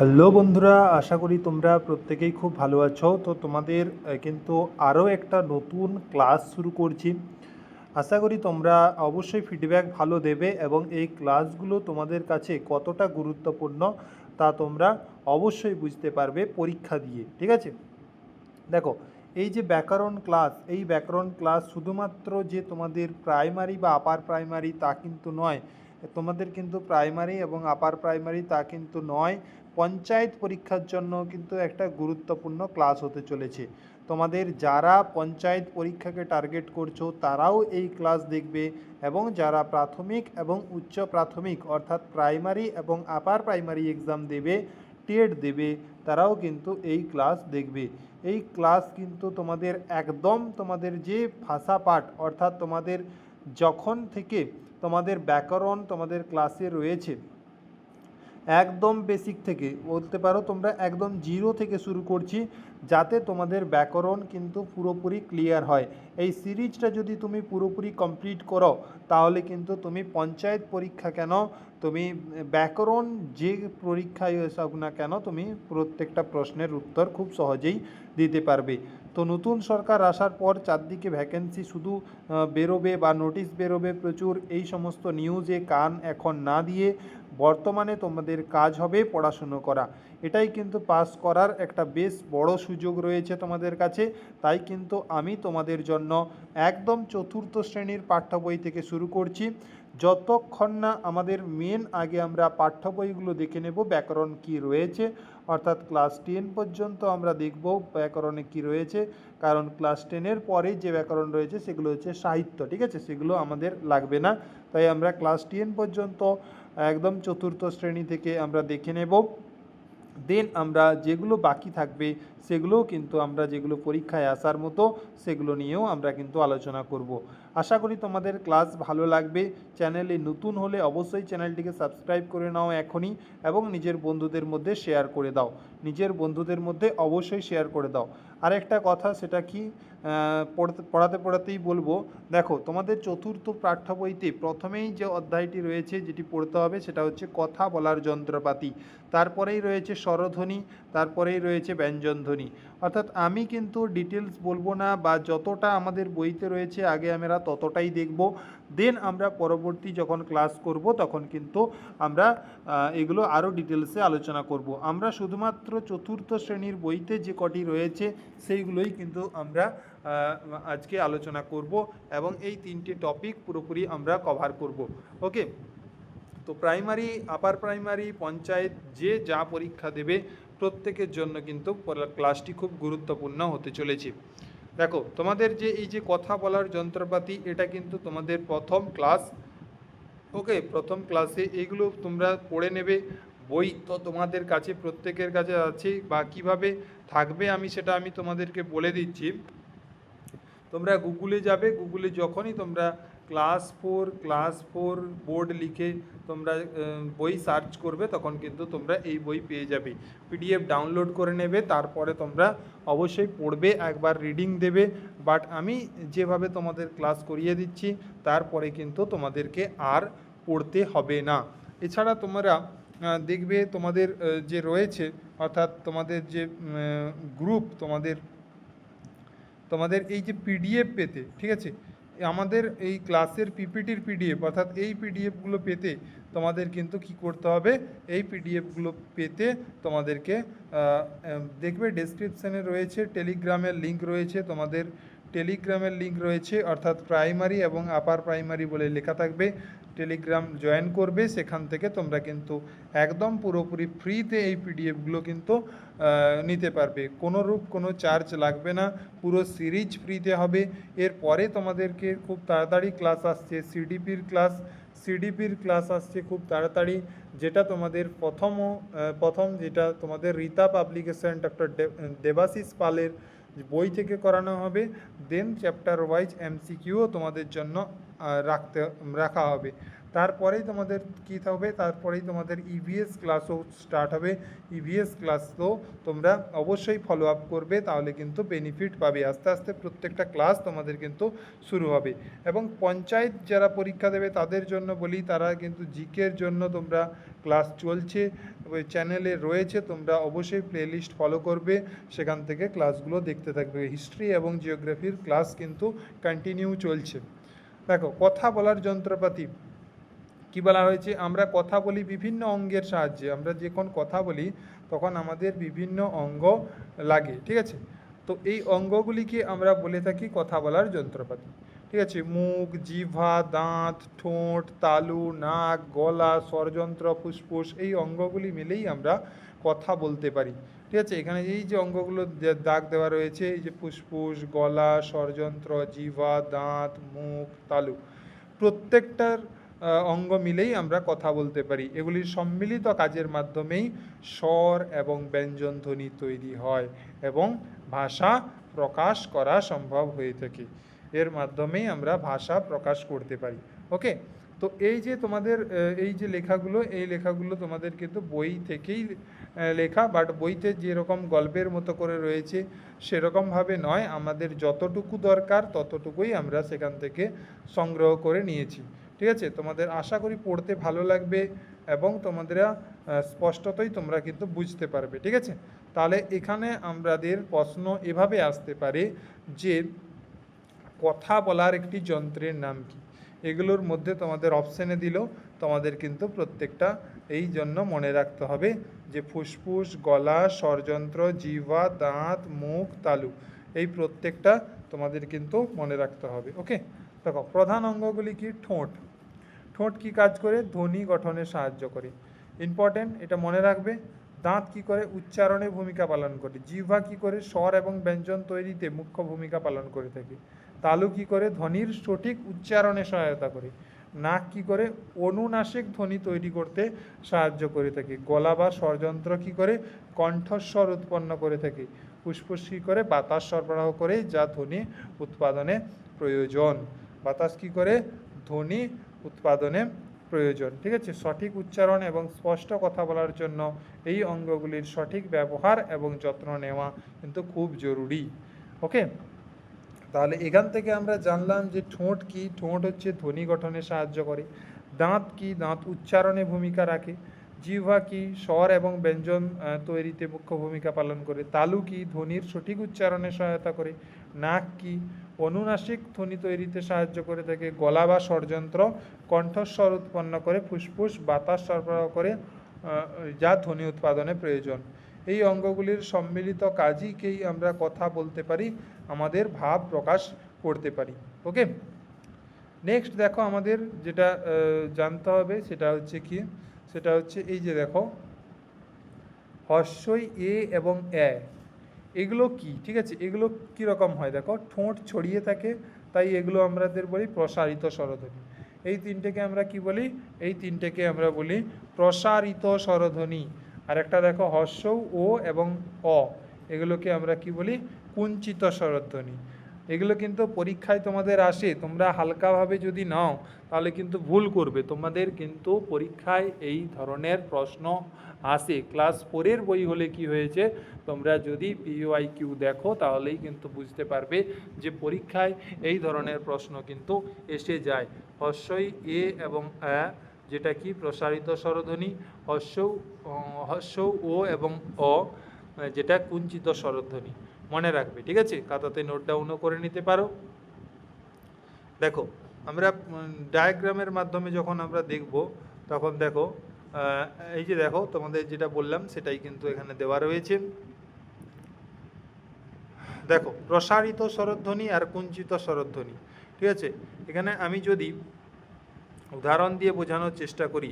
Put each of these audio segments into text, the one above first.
Hello বন্ধুরা, আশা করি তোমরা প্রত্যেকেই খুব ভালো আছো। তো তোমাদের কিন্তু আরও একটা নতুন ক্লাস শুরু করছি। আশা করি তোমরা অবশ্যই ফিডব্যাক ভালো দেবে এবং এই ক্লাসগুলো তোমাদের কাছে কতটা গুরুত্বপূর্ণ তা তোমরা অবশ্যই বুঝতে পারবে পরীক্ষা দিয়ে। ঠিক আছে? দেখো, এই যে ব্যাকরণ ক্লাস, এই ব্যাকরণ ক্লাস শুধুমাত্র যে তোমাদের প্রাইমারি বা আপার প্রাইমারি তা কিন্তু নয়। তোমাদের কিন্তু প্রাইমারি এবং আপার প্রাইমারি তা কিন্তু নয়, পঞ্চায়েত পরীক্ষার জন্য কিন্তু একটা গুরুত্বপূর্ণ ক্লাস হতে চলেছে। তোমাদের যারা পঞ্চায়েত পরীক্ষাকে টার্গেট করছো তারাও এই ক্লাস দেখবে, এবং যারা প্রাথমিক এবং উচ্চ প্রাথমিক অর্থাৎ প্রাইমারি এবং আপার প্রাইমারি এক্সাম দেবে, টেট দেবে, তারাও কিন্তু এই ক্লাস দেখবে। এই ক্লাস কিন্তু তোমাদের একদম তোমাদের যে ভাষা পাঠ অর্থাৎ তোমাদের যখন থেকে তোমাদের ব্যাকরণ তোমাদের ক্লাসে রয়েছে, একদম বেসিক থেকে বলতে পারো তোমরা একদম জিরো থেকে শুরু করছি, যাতে তোমাদের ব্যাকরণ কিন্তু পুরোপুরি ক্লিয়ার হয়। এই সিরিজটা যদি তুমি পুরোপুরি কমপ্লিট করো, তাহলে কিন্তু তুমি পঞ্চায়েত পরীক্ষা কেন, তুমি ব্যাকরণ যে পরীক্ষায় হোক না কেন, তুমি প্রত্যেকটা প্রশ্নের উত্তর খুব সহজেই দিতে পারবে। তো নতুন সরকার আসার পর চারদিকে ভ্যাকেন্সি শুধু বেরোবে বা নোটিশ বেরোবে প্রচুর, এই সমস্ত নিউজে কান এখন না দিয়ে বর্তমানে তোমাদের কাজ হবে পড়াশুনো করা। এটাই কিন্তু পাস করার একটা বেশ বড় সুযোগ রয়েছে তোমাদের কাছে। তাই কিন্তু আমি তোমাদের জন্য একদম চতুর্থ শ্রেণীর পাঠ্য বই থেকে শুরু করছি। যতক্ষণ না আমাদের মেন আগে আমরা পাঠ্য বইগুলো দেখে নেব ব্যাকরণ কি রয়েছে, অর্থাৎ ক্লাস 10 পর্যন্ত আমরা দেখব ব্যাকরণে কি রয়েছে। কারণ ক্লাস 10-এর পরে যে ব্যাকরণ রয়েছে সেগুলো হচ্ছে সাহিত্য, ঠিক আছে, সেগুলো আমাদের লাগবে না। তাই আমরা ক্লাস 10 পর্যন্ত একদম চতুর্থ শ্রেণী থেকে আমরা দেখে নেব। দেন আমরা যেগুলো বাকি থাকবে সেগুলোও কিন্তু আমরা যেগুলো পরীক্ষায় আসার মতো সেগুলো নিয়েও আমরা কিন্তু আলোচনা করব। আশা করি তোমাদের ক্লাস ভালো লাগবে। চ্যানেলে নতুন হলে অবশ্যই চ্যানেলটিকে সাবস্ক্রাইব করে নাও এখনই, এবং নিজের বন্ধুদের মধ্যে শেয়ার করে দাও। নিজের বন্ধুদের মধ্যে অবশ্যই শেয়ার করে দাও। আর একটা কথা, সেটা কি, পড়াতেই বলবো। দেখো, তোমাদের চতুর্থ পাঠ্য বইতে প্রথমেই যে অধ্যায়টি রয়েছে যেটি পড়তে হবে সেটা হচ্ছে কথা বলার যন্ত্রপাতি। তারপরেই রয়েছে স্বরধ্বনি, তারপরেই রয়েছে ব্যঞ্জনধ্বনি। অর্থাৎ আমি কিন্তু ডিটেলস বলবো না, বা যতটা আমাদের বইতে রয়েছে আগে আমরা ততটাই দেখব। দেন আমরা পরবর্তী যখন ক্লাস করব তখন কিন্তু আমরা এগুলো আরও ডিটেলসে আলোচনা করব। আমরা শুধুমাত্র চতুর্থ শ্রেণীর বইতে যে কটি রয়েছে সেইগুলোই কিন্তু আমরা আজকে আলোচনা করব, এবং এই তিনটে টপিক পুরোপুরি আমরা কভার করব। ওকে? তো প্রাইমারি, আপার প্রাইমারি, পঞ্চায়েত যে যা পরীক্ষা দেবে প্রত্যেকের জন্য কিন্তু ক্লাসটি খুব গুরুত্বপূর্ণ হতে চলেছে। দেখো, তোমাদের যে এই যে কথা বলার যন্ত্রপাতি, এটা কিন্তু তোমাদের প্রথম ক্লাস। ওকে, প্রথম ক্লাসে এগুলো তোমরা পড়ে নেবে। বই তো তোমাদের কাছে প্রত্যেকের কাছে আছে, বা কীভাবে থাকবে আমি তোমাদেরকে বলে দিচ্ছি। তোমরা গুগলে যাবে, গুগলে যখনই তোমরা ক্লাস ফোর বোর্ড লিখে তোমরা বই সার্চ করবে, তখন কিন্তু তোমরা এই বই পেয়ে যাবে। পিডিএফ ডাউনলোড করে নেবে, তারপরে তোমরা অবশ্যই পড়বে, একবার রিডিং দেবে। বাট আমি যেভাবে তোমাদের ক্লাস করিয়ে দিচ্ছি, তারপরে কিন্তু তোমাদেরকে আর পড়তে হবে না। এছাড়া তোমরা দেখবে তোমাদের যে রয়েছে, অর্থাৎ তোমাদের যে গ্রুপ, তোমাদের এই যে পিডিএফ পেতে, ঠিক আছে, আমাদের এই ক্লাসের পিপিটির পিডিএফ, অর্থাৎ এই পিডিএফগুলো পেতে তোমাদের কিন্তু কি করতে হবে, এই পিডিএফগুলো পেতে তোমাদেরকে দেখবে ডেসক্রিপশানে রয়েছে টেলিগ্রামের লিঙ্ক রয়েছে, তোমাদের টেলিগ্রামের লিঙ্ক রয়েছে, অর্থাৎ প্রাইমারি এবং আপার প্রাইমারি বলে লেখা থাকবে। টেলিগ্রাম জয়েন করবে, সেখান থেকে তোমরা কিন্তু একদম পুরোপুরি ফ্রিতে এই পিডিএফগুলো কিন্তু নিতে পারবে। কোনো চার্জ লাগবে না, পুরো সিরিজ ফ্রিতে হবে। এরপরে তোমাদেরকে খুব তাড়াতাড়ি ক্লাস আসছে সিডিপির ক্লাস আসছে খুব তাড়াতাড়ি, যেটা তোমাদের প্রথম যেটা তোমাদের রীতা পাবলিকেশন ডক্টর দেবাশিস পালের বই থেকে করানো হবে। দেন চ্যাপ্টার ওয়াইজ এমসিকিউও তোমাদের জন্য রাখা হবে। তারপরেই তোমাদের কী হবে, তারপরেই তোমাদের ইভিএস ক্লাসও স্টার্ট হবে। ইভিএস ক্লাসও তোমরা অবশ্যই ফলো আপ করবে, তাহলে কিন্তু বেনিফিট পাবে। আস্তে আস্তে প্রত্যেকটা ক্লাস তোমাদের কিন্তু শুরু হবে। এবং পঞ্চায়েত যারা পরীক্ষা দেবে তাদের জন্য বলি, তারা কিন্তু জিকের জন্য তোমরা ক্লাস চলছে, চ্যানেলে রয়েছে, তোমরা অবশ্যই প্লেলিস্ট ফলো করবে, সেখান থেকে ক্লাসগুলো দেখতে থাকবে। হিস্ট্রি এবং জিওগ্রাফির ক্লাস কিন্তু কন্টিনিউ চলছে। দেখো, কথা বলার যন্ত্রপাতি কি বলা হয়েছে, আমরা কথা বলি বিভিন্ন অঙ্গের সাহায্যে। আমরা যখন কথা বলি তখন আমাদের বিভিন্ন অঙ্গ লাগে, ঠিক আছে। তো এই অঙ্গগুলিকে আমরা বলে থাকি কথা বলার যন্ত্রপাতি, ঠিক আছে। মুখ, জিহ্বা, দাঁত, ঠোঁট, তালু, নাক, গলা, স্বরযন্ত্র, ফুসফুস, এই অঙ্গগুলি মিলেই আমরা কথা বলতে পারি, ঠিক আছে। এখানে এই যে অঙ্গগুলো দাগ দেওয়া রয়েছে, এই যে ফুসফুস, গলা, স্বরযন্ত্র, জিহ্বা, দাঁত, মুখ, তালু, প্রত্যেকটার অঙ্গ মিলেই আমরা কথা বলতে পারি। এগুলির সম্মিলিত কাজের মাধ্যমেই স্বর এবং ব্যঞ্জন ধ্বনি তৈরি হয় এবং ভাষা প্রকাশ করা সম্ভব হয়ে থাকে। এর মাধ্যমেই আমরা ভাষা প্রকাশ করতে পারি। ওকে, তো এই যে তোমাদের এই যে লেখাগুলো, এই লেখাগুলো তোমাদের কিন্তু বই থেকেই লেখা, বাট বইতে যেরকম গল্পের মতো করে রয়েছে সেরকমভাবে নয়, আমাদের যতটুকু দরকার ততটুকুই আমরা সেখান থেকে সংগ্রহ করে নিয়েছি, ঠিক আছে। তোমাদের আশা করি পড়তে ভালো লাগবে এবং তোমাদের স্পষ্টতই তোমরা কিন্তু বুঝতে পারবে, ঠিক আছে। তাহলে এখানে আমাদের প্রশ্ন এভাবে আসতে পারে যে কথা বলার একটি যন্ত্রের নাম কি। এগুলোর মধ্যে তোমাদের অপশানে দিল, তোমাদের কিন্তু প্রত্যেকটা এই জন্য মনে রাখতে হবে যে ফুসফুস, গলা, স্বরযন্ত্র, জিহ্বা, দাঁত, মুখ, তালু, এই প্রত্যেকটা তোমাদের কিন্তু মনে রাখতে হবে। ওকে, দেখো প্রধান অঙ্গগুলি কি। ঠোঁট, ঠোঁট কি কাজ করে, ধ্বনি গঠনে সাহায্য করে, ইম্পর্টেন্ট, এটা মনে রাখবে। দাঁত কি করে, উচ্চারণে ভূমিকা পালন করে। জিহ্বা কি করে, স্বর এবং ব্যঞ্জন তৈরিতে মুখ্য ভূমিকা পালন করে থাকে। তালু কি করে, ধ্বনির সঠিক উচ্চারণে সহায়তা করে। নাক কি করে, অনুনাসিক ধ্বনি তৈরি করতে সাহায্য করে থাকে। গলা বা স্বরযন্ত্র কি করে, কণ্ঠস্বর উৎপন্ন করে থাকে। ফুসফুস কি করে, বাতাস সরবরাহ করে যা ধ্বনি উৎপাদনে প্রয়োজন। বাতাস কি করে, ধ্বনি উৎপাদনে প্রয়োজন, ঠিক আছে। সঠিক উচ্চারণ এবং স্পষ্ট কথা বলার জন্য এই অঙ্গগুলির সঠিক ব্যবহার এবং যত্ন নেওয়া কিন্তু খুব জরুরি। ওকে, তাহলে এখান থেকে আমরা জানলাম যে ঠোঁট কি, ঠোঁট হচ্ছে ধ্বনি গঠনে সাহায্য করে। দাঁত কি, দাঁত উচ্চারণে ভূমিকা রাখে। জিহ্বা কি, স্বর এবং ব্যঞ্জন তৈরিতে মুখ্য ভূমিকা পালন করে। তালু কি, ধ্বনির সঠিক উচ্চারণে সহায়তা করে। নাক কি, অনুনাসিক ধ্বনি তৈরিতে সাহায্য করে থাকে। গলা বা স্বরযন্ত্র কণ্ঠস্বর উৎপন্ন করে। ফুসফুস বাতাস সরবরাহ করে যা ধ্বনি উৎপাদনে প্রয়োজন। এই অঙ্গগুলির সম্মিলিত কাজইকেই আমরা কথা বলতে পারি, আমাদের ভাব প্রকাশ করতে পারি। ওকে, নেক্সট দেখো আমাদের যেটা জানতে হবে সেটা হচ্ছে কি, সেটা হচ্ছে এই যে দেখো হর্ষই এ এবং এ, এগুলো কি, ঠিক আছে। এগুলো কীরকম হয় দেখো, ঠোঁট ছড়িয়ে থাকে, তাই এগুলো আমাদের বলি প্রসারিত স্বরধ্বনি। এই তিনটেকে আমরা কি বলি, এই তিনটেকে আমরা বলি প্রসারিত স্বরধ্বনি। আর একটা দেখো হর্ষ ও এবং অ, এগুলোকে আমরা কি বলি কুঞ্চিত স্বরধ্বনি। এগুলো কিন্তু পরীক্ষায় তোমাদের আসে, তোমরা হালকাভাবে যদি নাও তাহলে কিন্তু ভুল করবে। তোমাদের কিন্তু পরীক্ষায় এই ধরনের প্রশ্ন আসে। ক্লাস 4-এর বই হলে কি হয়েছে, তোমরা যদি PYQ দেখো তাহলেই কিন্তু বুঝতে পারবে যে পরীক্ষায় এই ধরনের প্রশ্ন কিন্তু এসে যায়। হর্ষই এ এবং আ, যেটা কি প্রসারিত স্বরধ্বনি। হর্ষ ও এবং অ, যেটা কুঞ্চিত স্বরধ্বনি। মনে রাখবে, ঠিক আছে, খাতাতে নোট ডাউনও করে নিতে পারো। দেখো আমরা ডায়াগ্রামের মাধ্যমে যখন আমরা দেখব তখন দেখো এই যে দেখো তোমাদের যেটা বললাম সেটাই কিন্তু এখানে দেওয়া রয়েছে। দেখো প্রসারিত স্বরধ্বনি আর কুঞ্চিত স্বরধ্বনি, ঠিক আছে। এখানে আমি যদি উদাহরণ দিয়ে বোঝানোর চেষ্টা করি,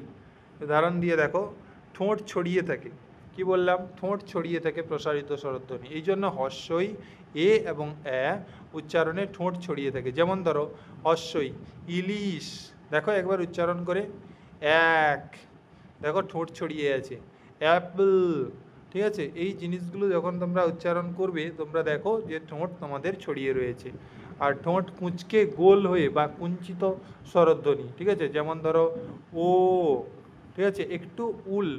উদাহরণ দিয়ে দেখো, ঠোঁট ছড়িয়ে থাকে, কি বললাম, ঠোঁট ছড়িয়ে থাকে প্রসারিত স্বরধ্বনি। এই জন্য হর্ষই এ এবং এ উচ্চারণে ঠোঁট ছড়িয়ে থাকে। যেমন ধরো হর্ষই ইলিশ, দেখো একবার উচ্চারণ করে, এক, দেখো ঠোঁট ছড়িয়ে আছে। অ্যাপল, ঠিক আছে। এই জিনিসগুলো যখন তোমরা উচ্চারণ করবে তোমরা দেখো যে ঠোঁট তোমাদের ছড়িয়ে রয়েছে। আর ঠোঁট কুঁচকে গোল হয়ে বা কুঞ্চিত স্বরধ্বনি, ঠিক আছে। যেমন ধরো ও, ঠিক আছে, একটু উল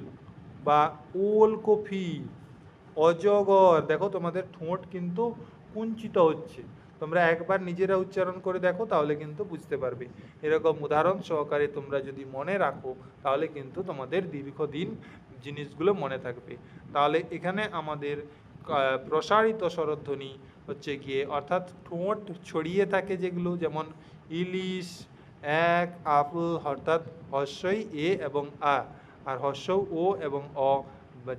বা ওলকপি, অজগর, দেখো তোমাদের ঠোঁট কিন্তু কুঞ্চিত হচ্ছে। তোমরা একবার নিজেরা উচ্চারণ করে দেখো তাহলে কিন্তু বুঝতে পারবে। এরকম উদাহরণ সহকারে তোমরা যদি মনে রাখো তাহলে কিন্তু তোমাদের দীর্ঘদিন জিনিসগুলো মনে থাকবে। তাহলে এখানে আমাদের প্রসারিত স্বরধ্বনি হচ্ছে গিয়ে অর্থাৎ ঠোঁট ছড়িয়ে থাকে যেগুলো, যেমন ইলিশ, এক, আপেল, অর্থাৎ হস্যই এ এবং আ, আর হস্যও ও এবং অ,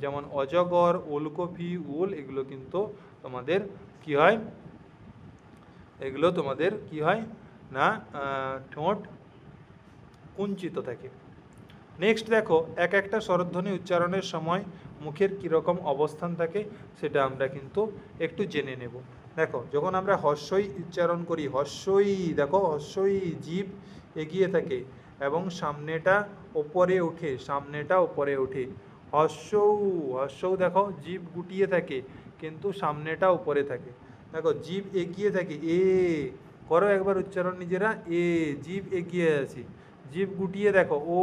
যেমন অজগর, ওলকপি, উল, এগুলো কিন্তু তোমাদের কি হয়, এগুলো তোমাদের কি হয় না ঠোঁট কুঞ্চিত থাকে। নেক্সট দেখো, এক একটা স্বরধ্বনি উচ্চারণের সময় মুখের কীরকম অবস্থান থাকে সেটা আমরা কিন্তু একটু জেনে নেব। দেখো, যখন আমরা হস্যই উচ্চারণ করি, হস্যই, দেখো হস্যই জিভ এগিয়ে থাকে এবং সামনেটা ওপরে ওঠে, সামনেটা ওপরে ওঠে। হস্যৌ, হস্যৌ দেখো জিভ গুটিয়ে থাকে কিন্তু সামনেটা উপরে থাকে। দেখো জিভ এগিয়ে থাকে, এ করো একবার উচ্চারণ নিজেরা, এ জিভ এগিয়ে আছে। জিভ গুটিয়ে দেখো, ও,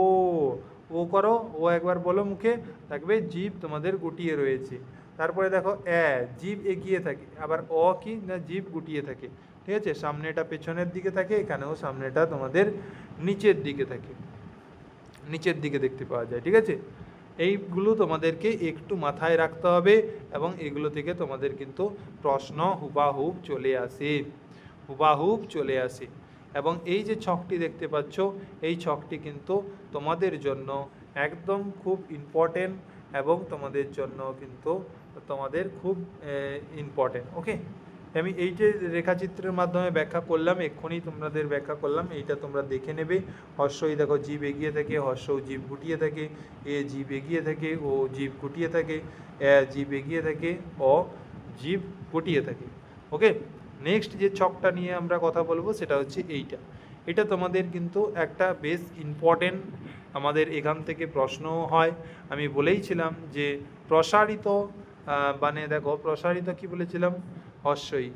ও করো, ও একবার বলো মুখে, থাকবে জিভ তোমাদের গুটিয়ে রয়েছে। তারপরে দেখো জিভ এগিয়ে থাকে, আবার অ কি না জিভ গুটিয়ে থাকে, ঠিক আছে, সামনেটা পেছনের দিকে থাকে, এখানেও সামনেটা তোমাদের নিচের দিকে থাকে, নিচের দিকে দেখতে পাওয়া যায়, ঠিক আছে। এইগুলো তোমাদেরকে একটু মাথায় রাখতে হবে এবং এগুলো থেকে তোমাদের কিন্তু প্রশ্ন হুবাহুব চলে আসে, হুবাহুব চলে আসে। এবং এই যে ছকটি দেখতে পাচ্ছ, এই ছকটি কিন্তু তোমাদের জন্য একদম খুব ইম্পর্টেন্ট এবং তোমাদের জন্য কিন্তু তোমাদের খুব ইম্পর্টেন্ট। ওকে, আমি এই যে রেখাচিত্রের মাধ্যমে ব্যাখ্যা করলাম, এক্ষুনি তোমাদের ব্যাখ্যা করলাম, এইটা তোমরা দেখে নেবে। হর্ষই দেখো জীব এগিয়ে থাকে, হর্ষও জীব গুটিয়ে থাকে, এ জীব এগিয়ে থাকে, ও জীব গুটিয়ে থাকে, এ জীব এগিয়ে থাকে, অ জীব গুটিয়ে থাকে। ওকে, নেক্সট যে ছকটা নিয়ে আমরা কথা বলবো সেটা হচ্ছে এইটা। এটা তোমাদের কিন্তু একটা বেশ ইম্পর্টেন্ট, আমাদের এখান থেকে প্রশ্নও হয়। আমি বলেইছিলাম যে প্রসারিত, মানে দেখো প্রসারিত কি বলেছিলাম, হস্যই,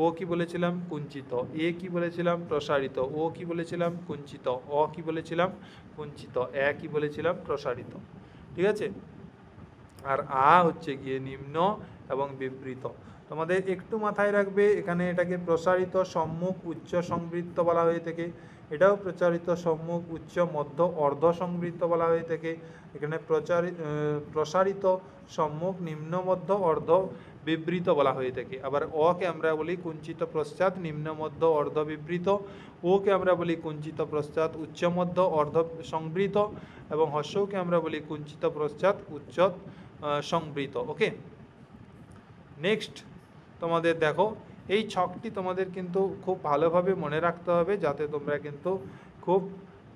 ও কি বলেছিলাম কুঞ্চিত, এ কি বলেছিলাম প্রসারিত, ও কি বলেছিলাম কুঞ্চিত, অ কি বলেছিলাম কুঞ্চিত, এ কি বলেছিলাম প্রসারিত, ঠিক আছে। আর আ হচ্ছে গিয়ে নিম্ন এবং বিবৃত। তোমাদের একটু মাথায় রাখবে, এখানে এটাকে প্রসারিত, সম্মুখ, উচ্চ সংবৃত্ত বলা হয়ে থাকে। এটাও প্রচারিত, সম্মুখ, উচ্চ, মধ্য, অর্ধ সংবৃত্ত বলা হয়ে থাকে। এখানে প্রসারিত, সম্মুখ, নিম্ন, মধ্য, অর্ধ বিবৃত বলা হয়ে থাকে। আবার অকে আমরা বলি কুঞ্চিত পশ্চাৎ, নিম্ন, মধ্য, অর্ধ বিবৃত। ওকে আমরা বলি কুঞ্চিত পশ্চাৎ, উচ্চ, মধ্য, অর্ধ সংবৃত। এবং হস্যকে আমরা বলি কুঞ্চিত পশ্চাৎ, উচ্চ সংবৃত। ওকে, নেক্সট তোমাদের দেখো, এই ছকটি তোমাদের কিন্তু খুব ভালোভাবে মনে রাখতে হবে, যাতে তোমরা কিন্তু খুব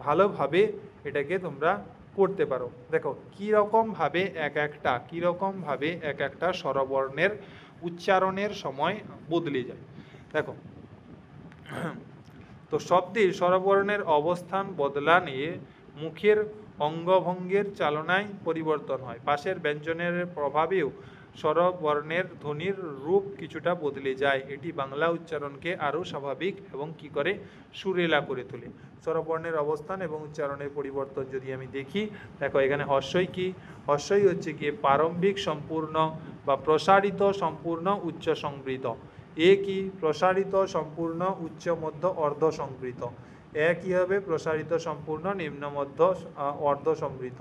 ভালোভাবে এটাকে তোমরা করতে পারো। দেখো কীরকমভাবে এক একটা স্বরবর্ণের উচ্চারণের সময় বদলে যায়। দেখো, তো শব্দের স্বরবর্ণের অবস্থান বদলা নিয়ে মুখের অঙ্গভঙ্গের চালনায় পরিবর্তন হয়। পাশের ব্যঞ্জনের প্রভাবেও স্বরবর্ণের ধ্বনির রূপ কিছুটা বদলে যায়। এটি বাংলা উচ্চারণকে আরও স্বাভাবিক এবং কি করে সুরেলা করে তোলে। স্বরবর্ণের অবস্থান এবং উচ্চারণের পরিবর্তন যদি আমি দেখি, দেখো এখানে হস্যই কি, হস্যই হচ্ছে গিয়ে প্রারম্ভিক সম্পূর্ণ বা প্রসারিত সম্পূর্ণ উচ্চ সংবৃত। এ কি, প্রসারিত সম্পূর্ণ উচ্চ মধ্য অর্ধ সংবৃত। এ কি হবে, প্রসারিত সম্পূর্ণ নিম্ন মধ্য অর্ধ সংবৃত।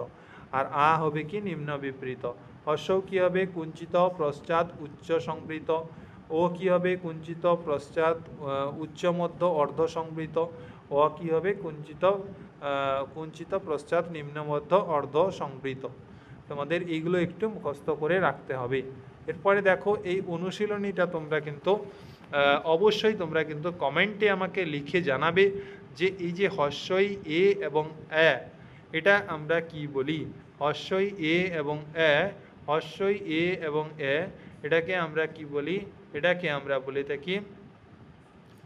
আর আ হবে কি, নিম্ন বিবৃত। হস্যও কি হবে, কুঞ্চিত পশ্চাৎ উচ্চ সংবৃত। ও কি হবে, কুঞ্চিত পশ্চাৎ উচ্চ মধ্য অর্ধ সংবৃত। অ কি হবে, কুঞ্চিত পশ্চাৎ নিম্ন মধ্য অর্ধ সংবৃত। তোমাদের এইগুলো একটু মুখস্থ করে রাখতে হবে। এরপরে দেখো, এই অনুশীলনীটা তোমরা কিন্তু অবশ্যই তোমরা কিন্তু কমেন্টে আমাকে লিখে জানাবে যে এই যে হস্যই এ এবং এ, এটা আমরা কি বলি। হস্যই এ এবং এ, হস্যই এ এবং এ, এটাকে আমরা কি বলি, এটাকে আমরা বলে থাকি,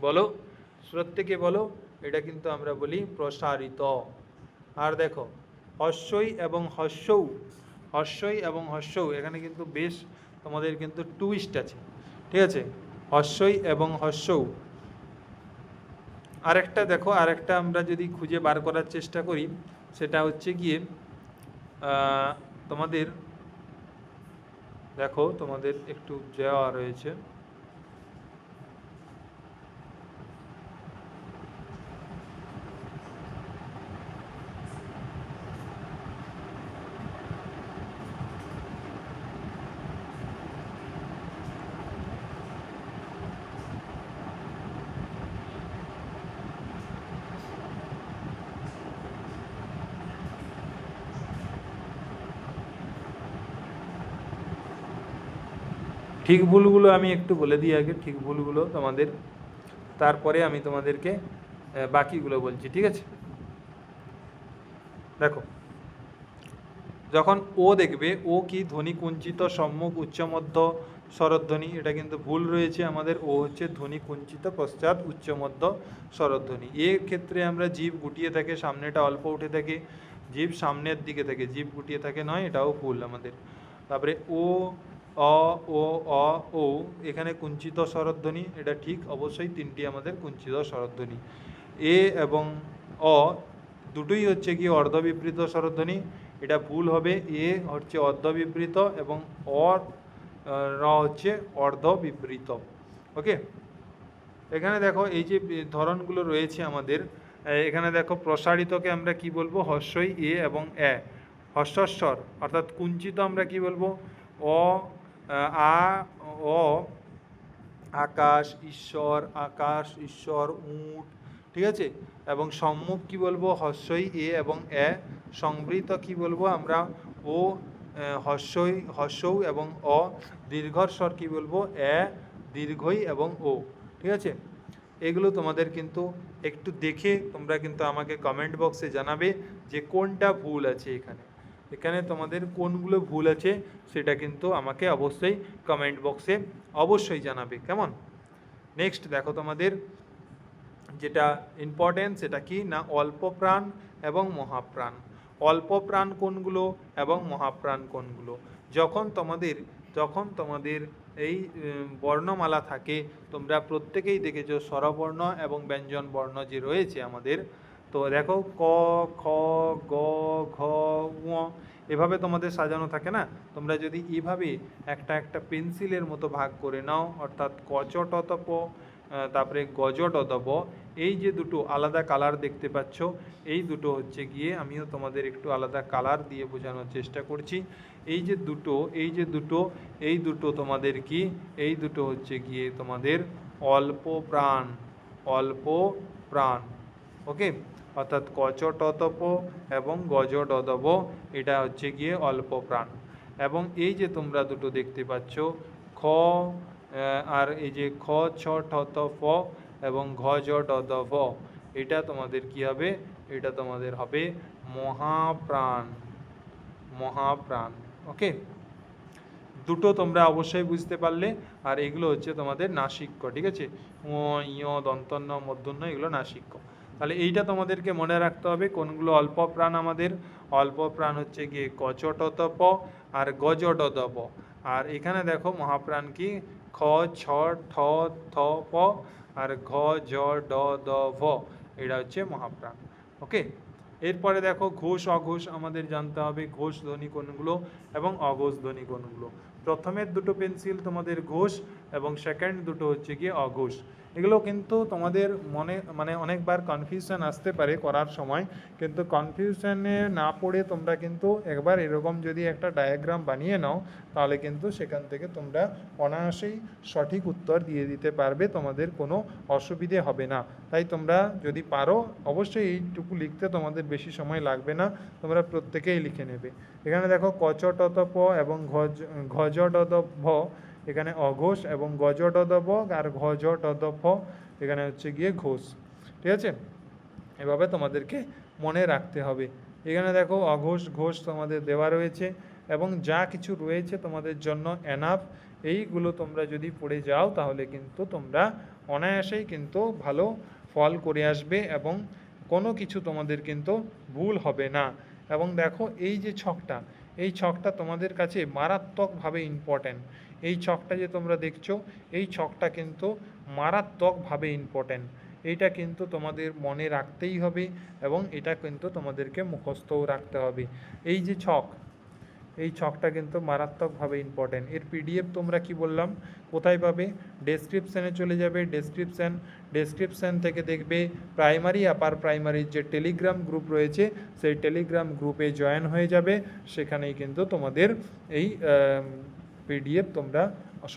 বলো প্রত্যেকে বলো, এটা কিন্তু আমরা বলি প্রসারিত। আর দেখো হস্যই এবং হস্যৌ, হস্যই এবং হস্যৌ, এখানে কিন্তু বেশ তোমাদের কিন্তু টুইস্ট আছে, ঠিক আছে। হস্যই এবং হস্যৌ, আরেকটা দেখো, আরেকটা আমরা যদি খুঁজে বার করার চেষ্টা করি, সেটা হচ্ছে গিয়ে তোমাদের দেখো, তোমাদের একটু দেওয়া রয়েছে, ঠিক ভুলগুলো আমি একটু বলে দিই আগে, ঠিক ভুলগুলো তোমাদের, তারপরে আমি তোমাদেরকে বাকিগুলো বলছি, ঠিক আছে? দেখো, যখন ও দেখবে, ও কি ধ্বনি কুঞ্চিত সম্মুখ উচ্চমধ্য স্বরধ্বনি, এটা কিন্তু ভুল রয়েছে আমাদের। ও হচ্ছে ধ্বনি কুঞ্চিত পশ্চাৎ উচ্চমধ্য স্বরধ্বনি। এর ক্ষেত্রে আমরা জীব গুটিয়ে থাকে, সামনেটা অল্প উঠে থাকে, জীব সামনের দিকে থাকে, জীব গুটিয়ে থাকে নয়, এটাও ভুল আমাদের। তারপরে ও, অ, ও, অ, ও, এখানে কুঞ্চিত স্বরধ্বনি, এটা ঠিক অবশ্যই, তিনটি আমাদের কুঞ্চিত স্বরধ্বনি। এ এবং অ দুটোই হচ্ছে কি অর্ধবিবৃত স্বরধ্বনি, এটা ভুল হবে। এ হচ্ছে অর্ধবিবৃত এবং র হচ্ছে অর্ধবিবৃত। ওকে, এখানে দেখো এই যে ধরনগুলো রয়েছে আমাদের, এখানে দেখো প্রসারিতকে আমরা কি বলবো, হস্যই এ এবং এ। হস্যস্বর অর্থাৎ কুঞ্চিত আমরা কি বলবো, অ, আ, অ, আকাশ, ঈশ্বর, আকাশ, ঈশ্বর, উট, ঠিক আছে? এবং সম্মুখ কি বলবো, হস্যই এ এবং এ। সংবৃত কি বলবো আমরা, ও, হস্যৌ এবং অ। দীর্ঘস্বর কি বলবো, এ, দীর্ঘই এবং ও, ঠিক আছে? এগুলো তোমাদের কিন্তু একটু দেখে তোমরা কিন্তু আমাকে কমেন্ট বক্সে জানাবে যে কোনটা ভুল আছে এখানে। এখানে তোমাদের কোনগুলো ভুল আছে সেটা কিন্তু আমাকে অবশ্যই কমেন্ট বক্সে অবশ্যই জানাবে, কেমন? নেক্সট দেখো, তোমাদের যেটা ইম্পর্টেন্ট সেটা কি না, অল্প প্রাণ এবং মহাপ্রাণ। অল্প প্রাণ কোনগুলো এবং মহাপ্রাণ কোনগুলো? যখন তোমাদের এই বর্ণমালা থাকে, তোমরা প্রত্যেকেই দেখেছো স্বরবর্ণ এবং ব্যঞ্জন বর্ণ যে রয়েছে আমাদের। তো দেখো ক, খ, গ, ঘ, ঙ, এভাবে তোমাদের সাজানো থাকে না? তোমরা যদি এভাবে একটা একটা পেন্সিলের মতো ভাগ করে নাও, অর্থাৎ কচটতপ, তারপরে গজটতপ, এই যে দুটো আলাদা কালার দেখতে পাচ্ছ, এই দুটো হচ্ছে গিয়ে, আমিও তোমাদের একটু আলাদা কালার দিয়ে বোঝানোর চেষ্টা করছি। এই যে দুটো তোমাদের কি, এই দুটো হচ্ছে গিয়ে তোমাদের অল্প প্রাণ, অল্প প্রাণ। ওকে, অর্থাৎ কচটতপ এবং গজটতপ, এটা হচ্ছে গিয়ে অল্প প্রাণ। এবং এই যে তোমরা দুটো দেখতে পাচ্ছ, খ, আর এই যে খ, ছ, ঠ, ত, ফ এবং ঘ, জ, ড, দ, ভ, এটা তোমাদের কি হবে, এটা তোমাদের হবে মহাপ্রাণ, মহাপ্রাণ। ওকে, দুটো তোমরা অবশ্যই বুঝতে পারলে। আর এগুলো হচ্ছে তোমাদের নাসিক্য, ঠিক আছে? ও, ইয়, দন্তন্য, মূর্ধন্য, এগুলো নাসিক্য। তাহলে এইটা তোমাদেরকে মনে রাখতে হবে কোনগুলো অল্প প্রাণ আমাদের। অল্প প্রাণ হচ্ছে গিয়ে কচটতপ আর গজটতপ। আর এখানে দেখো মহাপ্রাণ কি, খ, ছ, ঠ, থ, প আর ঘ, জ, ড, দ, ভ, এটা হচ্ছে মহাপ্রাণ। ওকে, এরপরে দেখো ঘোষ অঘোষ আমাদের জানতে হবে, ঘোষ ধ্বনি কোনগুলো এবং অঘোষ ধ্বনি কোনগুলো। প্রথমের দুটো পেন্সিল তোমাদের ঘোষ এবং সেকেন্ড দুটো হচ্ছে গিয়ে অঘোষ। এগুলো কিন্তু তোমাদের মনে মানে অনেকবার কনফিউশন আসতে পারে করার সময়, কিন্তু কনফিউশনে না পড়ে তোমরা কিন্তু একবার এরকম যদি একটা ডায়াগ্রাম বানিয়ে নাও, তাহলে কিন্তু সেখান থেকে তোমরা অনায়াসেই সঠিক উত্তর দিয়ে দিতে পারবে, তোমাদের কোনো অসুবিধে হবে না। তাই তোমরা যদি পারো, অবশ্যই এইটুকু লিখতে তোমাদের বেশি সময় লাগবে না, তোমরা প্রত্যেকেই লিখে নেবে। এখানে দেখো কচটতপ এবং ঘজটদভ, এখানে অঘোষ, এবং গজটদভ আর ঘজটদভ এখানে হচ্ছে গিয়ে ঘোষ, ঠিক আছে? এভাবে তোমাদেরকে মনে রাখতে হবে। এখানে দেখো অঘোষ ঘোষ তোমাদের দেওয়া রয়েছে এবং যা কিছু রয়েছে তোমাদের জন্য এনাফ। এইগুলো তোমরা যদি পড়ে যাও তাহলে কিন্তু তোমরা অনায়াসেই কিন্তু ভালো ফল করে আসবে এবং কোনো কিছু তোমাদের কিন্তু ভুল হবে না। এবং দেখো এই যে ছকটা, এই ছকটা তোমাদের কাছে মারাত্মকভাবে ইম্পর্ট্যান্ট। এই ছকটা যে তোমরা দেখছো, এই ছকটা কিন্তু মারাত্মকভাবে ইম্পর্ট্যান্ট। এইটা কিন্তু তোমাদের মনে রাখতেই হবে এবং এটা কিন্তু তোমাদেরকে মুখস্থও রাখতে হবে। এই যে ছক, এই ছকটা কিন্তু মারাত্মকভাবে ইম্পর্ট্যান্ট। এর পিডিএফ তোমরা কি বললাম কোথায় পাবে? ডেসক্রিপশানে চলে যাবে, ডেসক্রিপশান থেকে দেখবে প্রাইমারি আপার প্রাইমারির যে টেলিগ্রাম গ্রুপ রয়েছে, সেই টেলিগ্রাম গ্রুপে জয়েন হয়ে যাবে। সেখানেই কিন্তু তোমাদের এই পিডিএফ তোমরা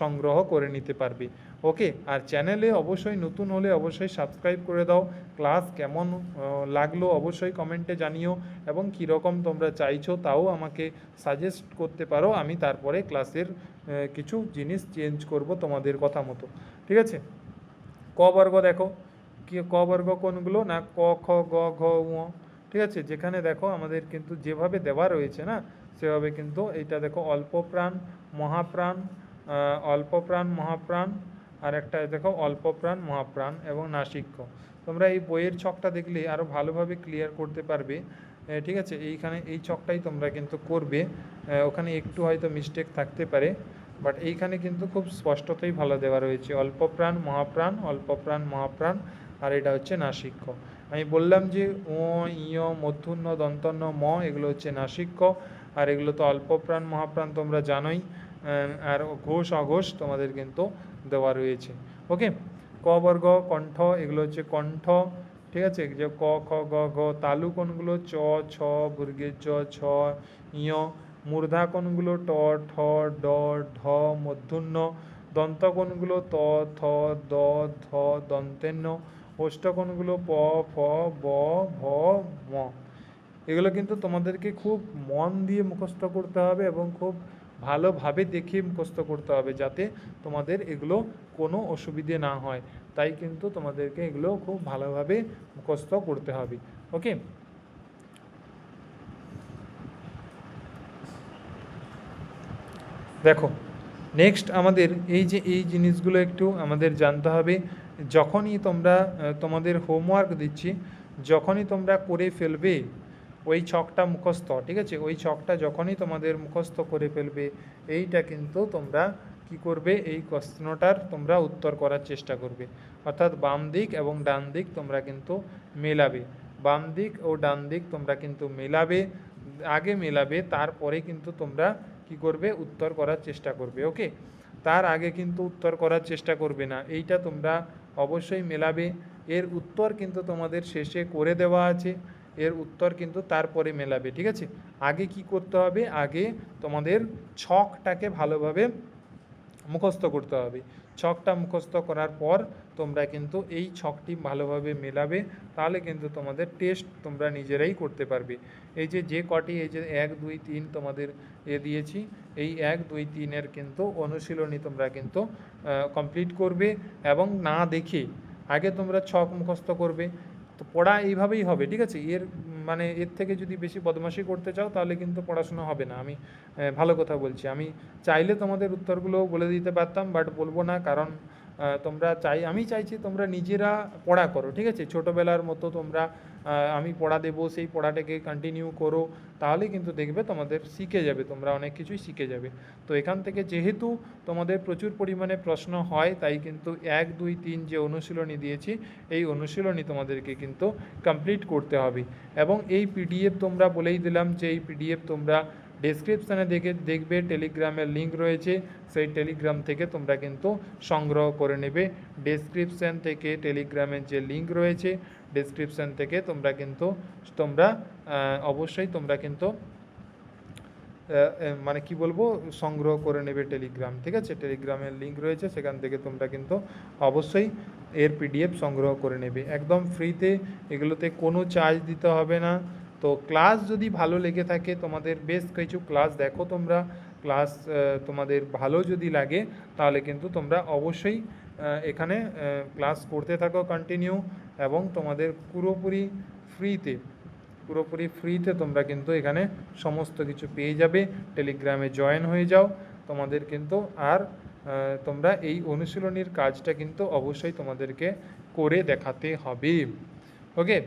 সংগ্রহ করে নিতে পারবে। ওকে, আর চ্যানেলে অবশ্যই নতুন হলে অবশ্যই সাবস্ক্রাইব করে দাও। ক্লাস কেমন লাগলো অবশ্যই কমেন্টে জানিও, এবং কীরকম তোমরা চাইছো তাও আমাকে সাজেস্ট করতে পারো, আমি তারপরে ক্লাসের কিছু জিনিস চেঞ্জ করব তোমাদের কথা মতো। ঠিক আছে, ক বর্গ দেখো, কি ক বর্গ কোনগুলো না, ক খ গ ঘ ঙ। ঠিক আছে, যেখানে দেখো আমাদের কিন্তু যেভাবে দেওয়া রয়েছে না সেভাবে কিন্তু এইটা দেখো অল্প প্রাণ মহাপ্রাণ, অল্প প্রাণ মহাপ্রাণ, আর একটা দেখো অল্প প্রাণ মহাপ্রাণ এবং নাসিক্য। তোমরা এই বইয়ের ছকটা দেখলে আরও ভালোভাবে ক্লিয়ার করতে পারবে। ঠিক আছে, এইখানে এই ছকটাই তোমরা কিন্তু করবে, ওখানে একটু হয়তো মিস্টেক থাকতে পারে, বাট এইখানে কিন্তু খুব স্পষ্টতই ভালো দেওয়া রয়েছে, অল্প প্রাণ মহাপ্রাণ, অল্প প্রাণ মহাপ্রাণ, আর এটা হচ্ছে নাসিক্য। আমি বললাম যে ও ইয় মূর্ধন্য দন্তন্য ম এগুলো হচ্ছে নাসিক্য, আর এগুলো তো অল্প প্রাণ মহাপ্রাণ তোমরা জানোই, আর ঘোষ অঘোষ তোমাদের কিন্তু দেওয়া রয়েছে। ওকে, ক বর্গ কণ্ঠ এগুলো হচ্ছে কণ্ঠ। ঠিক আছে, যে ক খ গ ঘ, তালু কোনগুলো চ ছ বর্গের জ ছ ইয়, মূর্ধা কোনগুলো ট ঠ ড ঢ মূর্ধন্য, দন্ত কোনগুলো ত থ দ ধ দন্তেন্য, ওষ্ঠ কোনগুলো প ফ ব ভ ম। এগুলো কিন্তু তোমাদেরকে খুব মন দিয়ে মুখস্থ করতে হবে এবং খুব ভালোভাবে দেখে মুখস্থ করতে হবে, যাতে তোমাদের এগুলো কোনো অসুবিধে না হয়। তাই কিন্তু তোমাদেরকে এগুলো খুব ভালোভাবে মুখস্থ করতে হবে। ওকে, দেখো নেক্সট আমাদের এই যে এই জিনিসগুলো একটু আমাদের জানতে হবে। যখনই তোমরা তোমাদের হোমওয়ার্ক দিচ্ছি, যখনই তোমরা করে ফেলবে ওই ছকটা মুখস্থ, ঠিক আছে, ওই ছকটা যখনই তোমাদের মুখস্থ করে ফেলবে, এইটা কিন্তু তোমরা কি করবে, এই প্রশ্নটার তোমরা উত্তর করার চেষ্টা করবে। অর্থাৎ বাম দিক এবং ডান দিক তোমরা কিন্তু মেলাবে, বাম দিক ও ডান দিক তোমরা কিন্তু মেলাবে, আগে মেলাবে, তারপরে কিন্তু তোমরা কি করবে, উত্তর করার চেষ্টা করবে। ওকে, তার আগে কিন্তু উত্তর করার চেষ্টা করবে না, এইটা তোমরা অবশ্যই মেলাবে। এর উত্তর কিন্তু তোমাদের শেষে করে দেওয়া আছে, এর উত্তর কিন্তু তারপরে মেলাবে। ঠিক আছে, আগে কি করতে হবে, আগে তোমাদের ছকটাকে ভালোভাবে মুখস্থ করতে হবে। ছকটা মুখস্থ করার পর তোমরা কিন্তু এই ছকটি ভালোভাবে মেলাবে, তাহলে কিন্তু তোমাদের টেস্ট তোমরা নিজেরাই করতে পারবে। এই যে কটি, এই যে 1 2 3 তোমাদের দিয়েছি, এই 1 2 3-এর কিন্তু অনুশীলনী তোমরা কিন্তু কমপ্লিট করবে, এবং না দেখে আগে তোমরা ছক মুখস্থ করবে। তো পড়া এইভাবেই হবে। ঠিক আছে, মানে এর থেকে যদি বেশি বদমাশি করতে চাও তাহলে কিন্তু পড়াশোনা হবে না। আমি ভালো কথা বলছি, আমি চাইলে তোমাদের উত্তরগুলো বলে দিতে পারতাম, বাট বলবো না, কারণ তোমরা আমি চাইছি তোমরা নিজেরা পড়া করো। ঠিক আছে, ছোটোবেলার মতো তোমরা আমি পড়া দেবো, সেই পড়াটাকে কন্টিনিউ করো, তাহলে কিন্তু দেখবে তোমাদের শিখে যাবে, তোমরা অনেক কিছুই শিখে যাবে। তো এখান থেকে যেহেতু তোমাদের প্রচুর পরিমাণে প্রশ্ন হয়, তাই কিন্তু 1 2 3 যে অনুশীলনী দিয়েছি, এই অনুশীলনী তোমাদেরকে কিন্তু কমপ্লিট করতে হবে। এবং এই পিডিএফ তোমরা বলেই দিলাম যে এই পিডিএফ তোমরা ডেসক্রিপশানে দেখবে টেলিগ্রামের লিঙ্ক রয়েছে, সেই টেলিগ্রাম থেকে তোমরা কিন্তু সংগ্রহ করে নেবে। ডেসক্রিপশান থেকে টেলিগ্রামের যে লিঙ্ক রয়েছে, ডেসক্রিপশান থেকে তোমরা অবশ্যই তোমরা কিন্তু মানে কি বলবো, সংগ্রহ করে নেবে টেলিগ্রাম। ঠিক আছে, টেলিগ্রামের লিঙ্ক রয়েছে, সেখান থেকে তোমরা কিন্তু অবশ্যই এর পিডিএফ সংগ্রহ করে নেবে একদম ফ্রিতে, এগুলোতে কোনো চার্জ দিতে হবে না। তো ক্লাস যদি ভালো লেগে থাকে, তোমাদের বেশ কিছু ক্লাস দেখো তোমরা, ক্লাস তোমাদের ভালো যদি লাগে তাহলে কিন্তু তোমরা অবশ্যই এখানে ক্লাস করতে থাকো কন্টিনিউ, এবং তোমাদের পুরোপুরি ফ্রিতে তোমরা কিন্তু এখানে সমস্ত কিছু পেয়ে যাবে। টেলিগ্রামে জয়েন হয়ে যাও, তোমাদের কিন্তু আর তোমরা এই অনুশীলনীর কাজটা কিন্তু অবশ্যই তোমাদেরকে করে দেখাতে হবে। ওকে,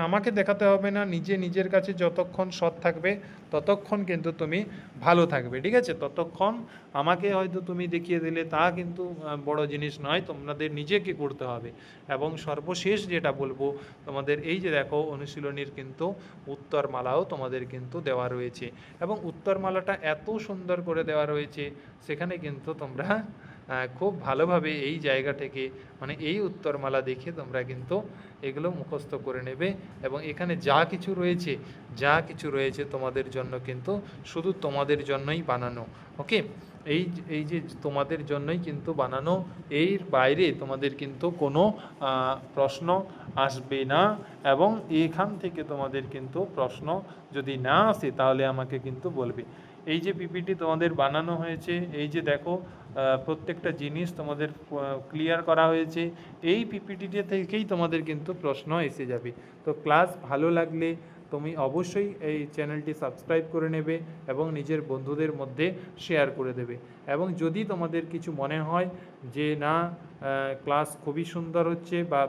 আমাকে দেখাতে হবে না, নিজের কাছে যতক্ষণ সৎ থাকবে ততক্ষণ কিন্তু তুমি ভালো থাকবে। ঠিক আছে, ততক্ষণ আমাকে হয়তো তুমি দেখিয়ে দিলে তা কিন্তু বড় জিনিস নয়, তোমাদের নিজেকে করতে হবে। এবং সর্বশেষ যেটা বলবো, তোমাদের এই যে দেখো অনুশীলনীর কিন্তু উত্তরমালাও তোমাদের কিন্তু দেওয়া রয়েছে, এবং উত্তরমালাটা এত সুন্দর করে দেওয়া রয়েছে, সেখানে কিন্তু তোমরা খুব ভালোভাবে এই জায়গা থেকে মানে এই উত্তরমালা দেখে তোমরা কিন্তু এগুলো মুখস্থ করে নেবে এবং এখানে যা কিছু রয়েছে তোমাদের জন্য কিন্তু শুধু তোমাদের জন্যই বানানো। ওকে, এই যে তোমাদের জন্যই কিন্তু বানানো, এর বাইরে তোমাদের কিন্তু কোনো প্রশ্ন আসবে না। এবং এখান থেকে তোমাদের কিন্তু প্রশ্ন যদি না আসে তাহলে আমাকে কিন্তু বলবে। এই যে পিপিটি তোমাদের বানানো হয়েছে, এই যে দেখো প্রত্যেকটা জিনিস তোমাদের ক্লিয়ার করা হয়েছে, এই পিপিটিতে থেকেই তোমাদের কিন্তু প্রশ্ন এসে যাবে। তো ক্লাস ভালো লাগলে তুমি অবশ্যই এই চ্যানেলটি সাবস্ক্রাইব করে নেবে এবং নিজের বন্ধুদের মধ্যে শেয়ার করে দেবে। এবং যদি তোমাদের কিছু মনে হয় যে না ক্লাস খুবই সুন্দর হচ্ছে, বা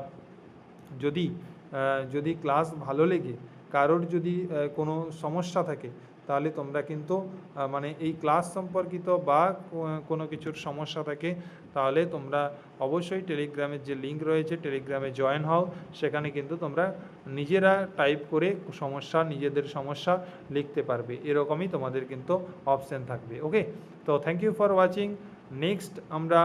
যদি ক্লাস ভালো লেগে কারোর যদি কোনো সমস্যা থাকে, তাহলে তোমরা কিন্তু মানে এই ক্লাস সম্পর্কিত বা কোনো কিছুর সমস্যা থাকে, তাহলে তোমরা অবশ্যই টেলিগ্রামের যে লিঙ্ক রয়েছে টেলিগ্রামে জয়েন হও। সেখানে কিন্তু তোমরা নিজেরা টাইপ করে নিজেদের সমস্যা লিখতে পারবে, এরকমই তোমাদের কিন্তু অপশান থাকবে। ওকে, তো thank you for watching. Next আমরা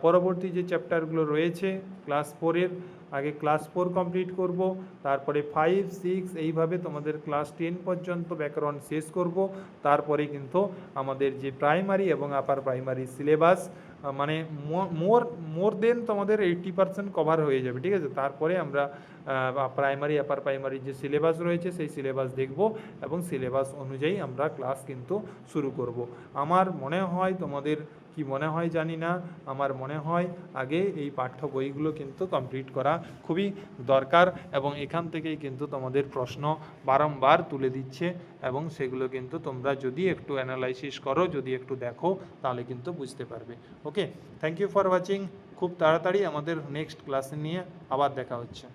পরবর্তী যে চ্যাপ্টারগুলো রয়েছে ক্লাস 4-এর, আগে ক্লাস 4 কমপ্লিট করব, তারপরে 5, 6 এইভাবে তোমাদের ক্লাস 10 পর্যন্ত ব্যাকরণ শেষ করব। তারপরে কিন্তু আমাদের যে প্রাইমারি এবং আপার প্রাইমারি সিলেবাস মানে মোর দেন তোমাদের 80% কভার হয়ে যাবে, ঠিক আছে। তারপরে আমরা প্রাইমারি আপার প্রাইমারি যে সিলেবাস রয়েছে সেই সিলেবাস দেখব এবং সিলেবাস অনুযায়ী আমরা ক্লাস কিন্তু শুরু করব। আমার মনে হয়, তোমাদের কি মনে হয় জানি না, আমার মনে হয় আগে এই পাঠ্য বইগুলো কিন্তু কমপ্লিট করা খুবই দরকার। এবং এখান থেকেই কিন্তু তোমাদের প্রশ্ন বারংবার তুলে দিচ্ছে এবং সেগুলো কিন্তু তোমরা যদি একটু অ্যানালাইসিস করো, যদি একটু দেখো, তাহলে কিন্তু বুঝতে পারবে। ওকে, থ্যাংক ইউ ফর ওয়াচিং। খুব তাড়াতাড়ি আমাদের নেক্সট ক্লাসে নিয়ে আবার দেখা হচ্ছে।